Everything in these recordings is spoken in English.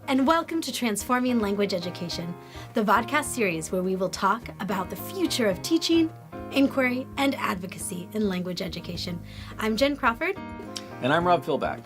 and welcome to Transforming Language Education, the vodcast series where we will talk about the future of teaching, inquiry, and advocacy in language education. I'm Jen Crawford. And I'm Rob Philback.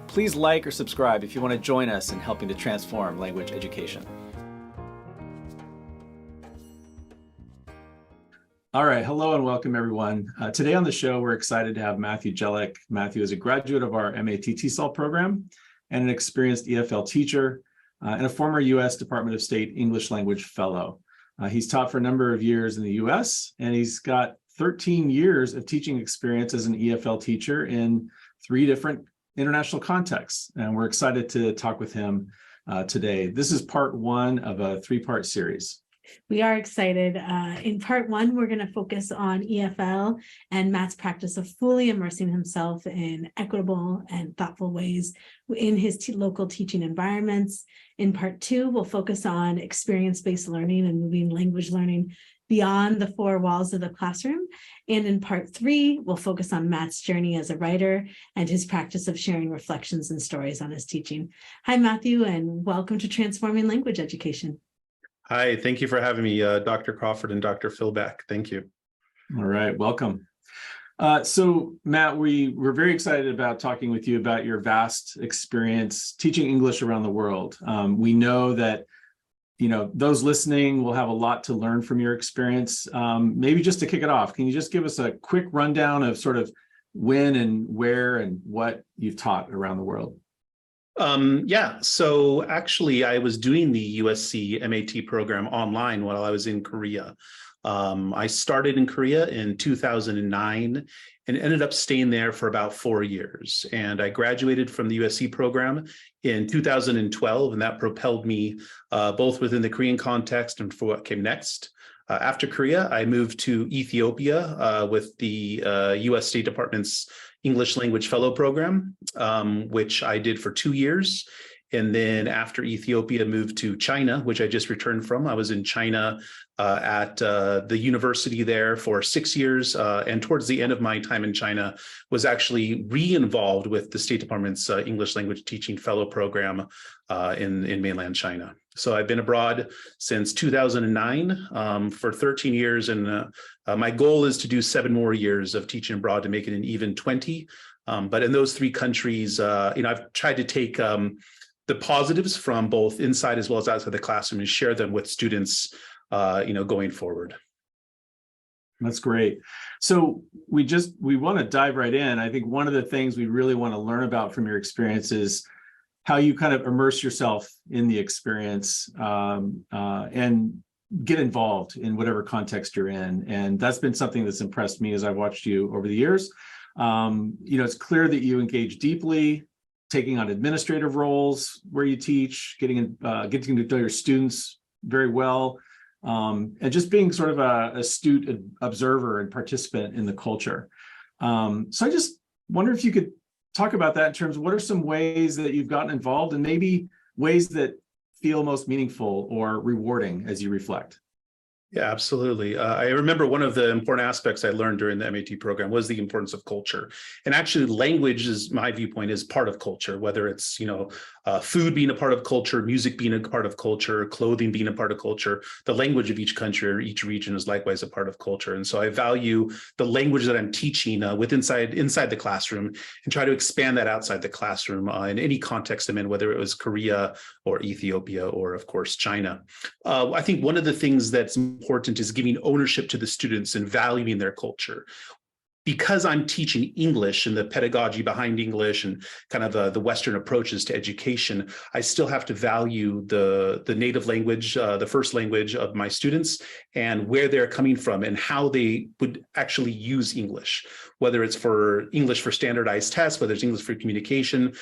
Please like or subscribe if you want to join us in helping to transform language education. All right, hello and welcome everyone. Today on the show, we're excited to have Matthew Jellick. Matthew is a graduate of our MAT TESOL program and an experienced EFL teacher and a former U.S. Department of State English Language Fellow. He's taught for a number of years in the U.S. and he's got 13 years of teaching experience as an EFL teacher in 3 different international contexts. And we're excited to talk with him today. This is part 1 of a 3-part series. We are excited. In part 1, we're going to focus on EFL and Matt's practice of fully immersing himself in equitable and thoughtful ways in his local teaching environments. In part 2, we'll focus on experience-based learning and moving language learning beyond the 4 walls of the classroom. And in part 3, we'll focus on Matt's journey as a writer and his practice of sharing reflections and stories on his teaching. Hi, Matthew, and welcome to Transforming Language Education. Hi, thank you for having me, Dr. Crawford and Dr. Philback. Thank you. All right, welcome. So Matt, we're very excited about talking with you about your vast experience teaching English around the world. We know that those listening will have a lot to learn from your experience. Maybe just to kick it off, can you just give us a quick rundown of sort of when and where and what you've taught around the world? Yeah, so actually I was doing the USC MAT program online while I was in Korea. I started in Korea in 2009 and ended up staying there for about 4 years. And I graduated from the USC program in 2012, and that propelled me both within the Korean context and for what came next. After Korea, I moved to Ethiopia with the U.S. State Department's English Language Fellow Program, which I did for 2 years. And then after Ethiopia, moved to China, which I just returned from. I was in China at the university there for 6 years. And towards the end of my time in China, was actually re-involved with the State Department's English Language Teaching Fellow Program in mainland China. So I've been abroad since 2009 for 13 years. And my goal is to do 7 more years of teaching abroad to make it an even 20. But in those 3 countries, I've tried to take the positives from both inside as well as outside the classroom and share them with students, going forward. That's great. So we want to dive right in. I think one of the things we really want to learn about from your experience is how you kind of immerse yourself in the experience and get involved in whatever context you're in. And that's been something that's impressed me as I've watched you over the years. It's clear that you engage deeply, taking on administrative roles where you teach, getting to know your students very well, and just being sort of a astute observer and participant in the culture. So I just wonder if you could talk about that in terms of what are some ways that you've gotten involved and maybe ways that feel most meaningful or rewarding as you reflect. Yeah, absolutely. I remember one of the important aspects I learned during the MAT program was the importance of culture. And actually language is, my viewpoint, is part of culture, whether it's, food being a part of culture, music being a part of culture, clothing being a part of culture. The language of each country or each region is likewise a part of culture. And so I value the language that I'm teaching inside the classroom and try to expand that outside the classroom in any context I'm in, whether it was Korea or Ethiopia or, of course, China. I think one of the things that's important is giving ownership to the students and valuing their culture. Because I'm teaching English and the pedagogy behind English and kind of the Western approaches to education, I still have to value the native language, the first language of my students and where they're coming from and how they would actually use English, whether it's for English for standardized tests, whether it's English for communication,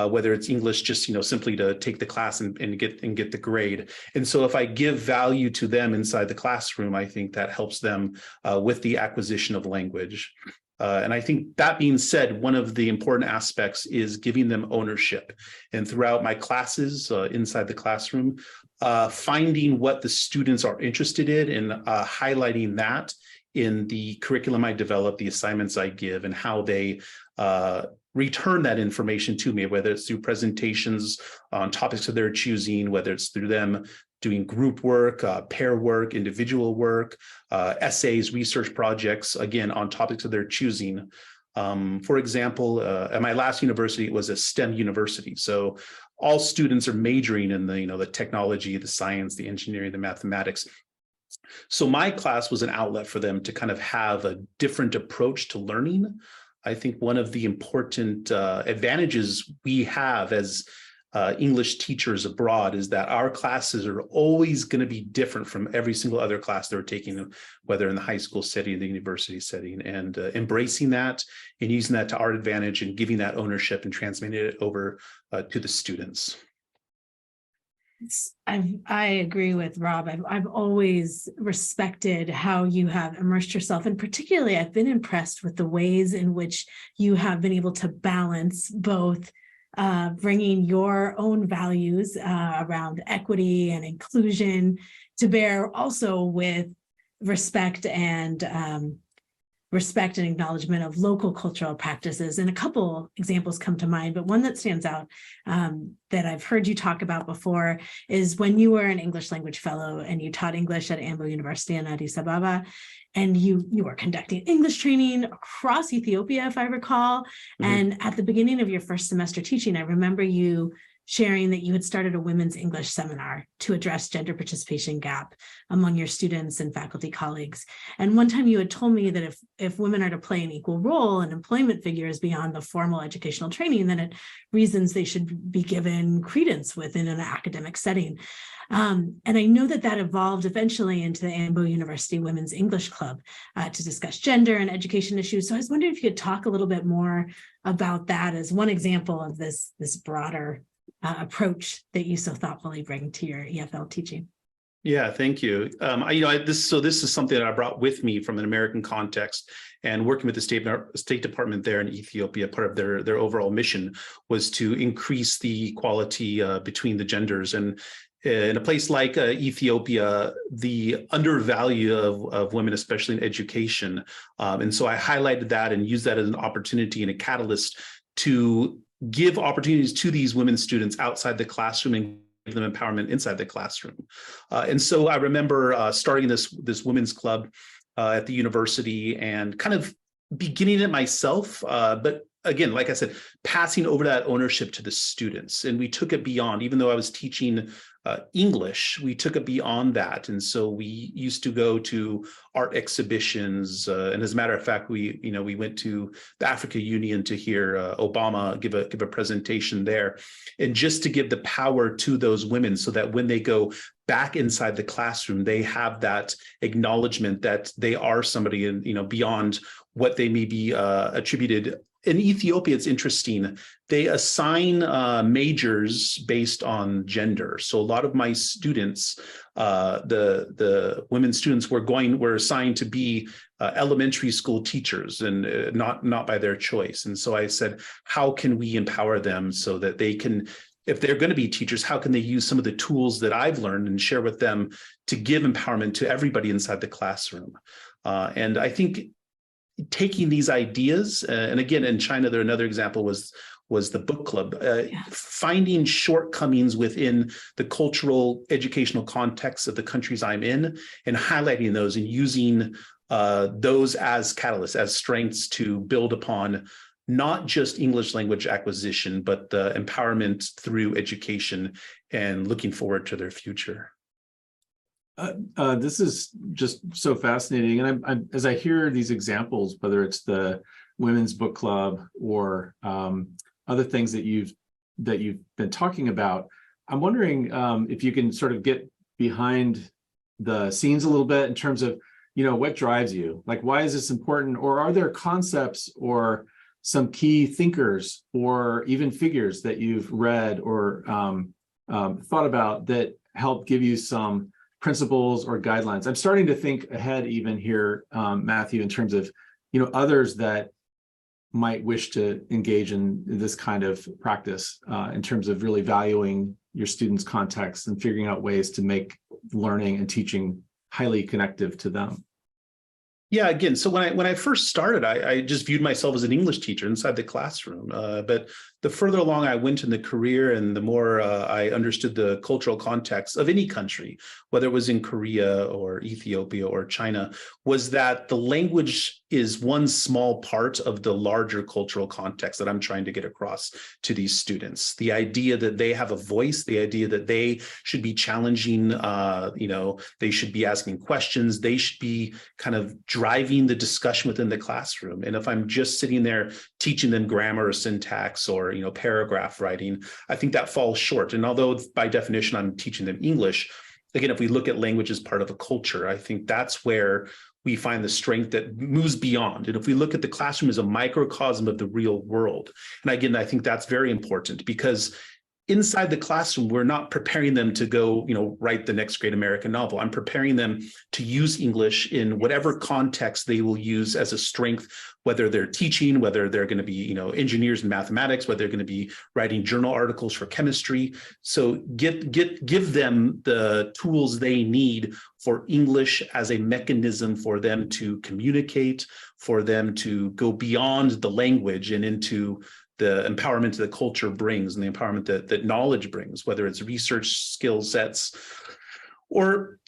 whether it's English just simply to take the class and get the grade. And so if I give value to them inside the classroom, I think that helps them with the acquisition of language. And I think that being said, one of the important aspects is giving them ownership. And throughout my classes inside the classroom, finding what the students are interested in and highlighting that in the curriculum I develop, the assignments I give, and how they return that information to me, whether it's through presentations on topics of their choosing, whether it's through them doing group work, pair work, individual work, essays, research projects, again, on topics of their choosing. For example, at my last university, it was a STEM university. So all students are majoring in the technology, the science, the engineering, the mathematics. So my class was an outlet for them to kind of have a different approach to learning. I think one of the important advantages we have as English teachers abroad is that our classes are always going to be different from every single other class they're taking, whether in the high school setting, the university setting, and embracing that and using that to our advantage and giving that ownership and transmitting it over to the students. I agree with Rob. I've always respected how you have immersed yourself, and particularly I've been impressed with the ways in which you have been able to balance both bringing your own values around equity and inclusion to bear, also with respect and acknowledgement of local cultural practices. And a couple examples come to mind, but one that stands out that I've heard you talk about before is when you were an English language fellow and you taught English at Ambo University in Addis Ababa, and you were conducting English training across Ethiopia, if I recall. Mm-hmm. And at the beginning of your first semester teaching, I remember you sharing that you had started a women's English seminar to address gender participation gap among your students and faculty colleagues. And one time you had told me that if women are to play an equal role in employment figures beyond the formal educational training, then it reasons they should be given credence within an academic setting. And I know that evolved eventually into the Ambo University Women's English Club to discuss gender and education issues. So I was wondering if you could talk a little bit more about that as one example of this broader approach that you so thoughtfully bring to your EFL teaching. Yeah, thank you. This is something that I brought with me from an American context, and working with the State Department there in Ethiopia. Part of their overall mission was to increase the equality between the genders. And in a place like Ethiopia, the undervalue of women, especially in education. And so I highlighted that and used that as an opportunity and a catalyst to give opportunities to these women students outside the classroom and give them empowerment inside the classroom. And so I remember starting this women's club at the university and kind of beginning it myself, but again, like I said, passing over that ownership to the students. And we took it beyond, even though I was teaching English, we took it beyond that. And so we used to go to art exhibitions. And as a matter of fact, we went to the Africa Union to hear Obama give a presentation there, and just to give the power to those women so that when they go back inside the classroom, they have that acknowledgement that they are somebody and, beyond what they may be attributed. In Ethiopia, it's interesting. They assign majors based on gender. So a lot of my students, the women students, were assigned to be elementary school teachers, and not by their choice. And so I said, how can we empower them so that they can, if they're going to be teachers, how can they use some of the tools that I've learned and share with them to give empowerment to everybody inside the classroom? And I think taking these ideas, and again, in China, another example was the book club, finding shortcomings within the cultural educational context of the countries I'm in, and highlighting those and using those as catalysts, as strengths to build upon not just English language acquisition, but the empowerment through education and looking forward to their future. This is just so fascinating. And I'm as I hear these examples, whether it's the women's book club or other things that you've been talking about, I'm wondering if you can sort of get behind the scenes a little bit in terms of, what drives you? Like, why is this important? Or are there concepts or some key thinkers or even figures that you've read or thought about that help give you some principles or guidelines? I'm starting to think ahead even here, Matthew, in terms of, others that might wish to engage in this kind of practice in terms of really valuing your students' context and figuring out ways to make learning and teaching highly connective to them. Yeah, again, so when I first started, I just viewed myself as an English teacher inside the classroom. But the further along I went in the career, and the more I understood the cultural context of any country, whether it was in Korea or Ethiopia or China, was that the language is one small part of the larger cultural context that I'm trying to get across to these students. The idea that they have a voice, the idea that they should be challenging, they should be asking questions, they should be kind of driving the discussion within the classroom. And if I'm just sitting there teaching them grammar or syntax or paragraph writing, I think that falls short. And although by definition I'm teaching them English, again, if we look at language as part of a culture, I think that's where we find the strength that moves beyond. And if we look at the classroom as a microcosm of the real world, and again, I think that's very important, because inside the classroom, we're not preparing them to go, write the next great American novel. I'm preparing them to use English in whatever context they will use as a strength, whether they're teaching, whether they're going to be, engineers in mathematics, whether they're going to be writing journal articles for chemistry. So give them the tools they need for English as a mechanism for them to communicate, for them to go beyond the language and into the empowerment that culture brings and the empowerment that knowledge brings, whether it's research skill sets or,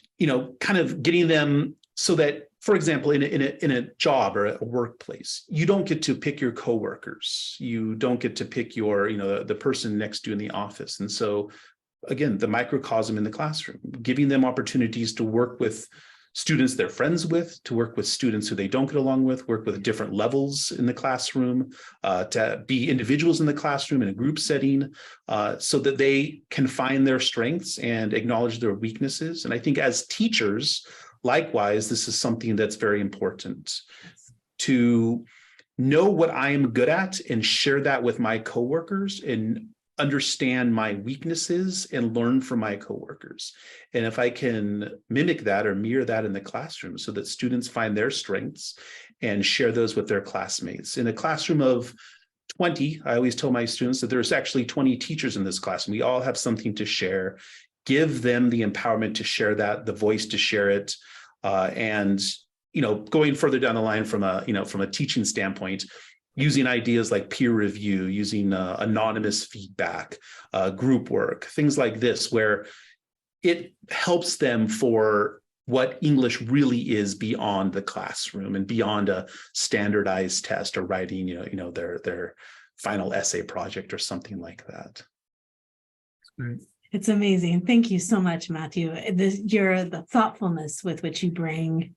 kind of getting them so that, for example, in a job or a workplace, you don't get to pick your coworkers. You don't get to pick your, the person next to you in the office. And so, again, the microcosm in the classroom, giving them opportunities to work with students they're friends with, to work with students who they don't get along with, work with different levels in the classroom, to be individuals in the classroom in a group setting, so that they can find their strengths and acknowledge their weaknesses. And I think as teachers, likewise, this is something that's very important, to know what I'm good at and share that with my coworkers and understand my weaknesses and learn from my coworkers. And if I can mimic that or mirror that in the classroom so that students find their strengths and share those with their classmates. In a classroom of 20, I always tell my students that there's actually 20 teachers in this class, and we all have something to share. Give them the empowerment to share that, the voice to share it. And going further down the line from a teaching standpoint, using ideas like peer review, using anonymous feedback, group work, things like this, where it helps them for what English really is beyond the classroom and beyond a standardized test or writing, their final essay project or something like that. Great. It's amazing. Thank you so much, Matthew. The thoughtfulness with which you bring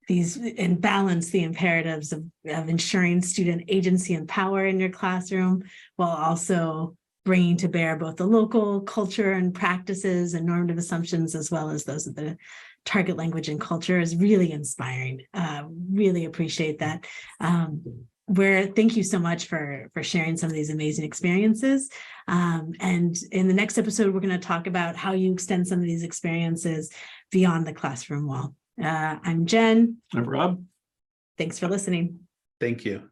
these and balance the imperatives of ensuring student agency and power in your classroom, while also bringing to bear both the local culture and practices and normative assumptions, as well as those of the target language and culture, is really inspiring. Really appreciate that. Thank you so much for sharing some of these amazing experiences. And in the next episode, we're going to talk about how you extend some of these experiences beyond the classroom wall. I'm Jen. I'm Rob. Thanks for listening. Thank you.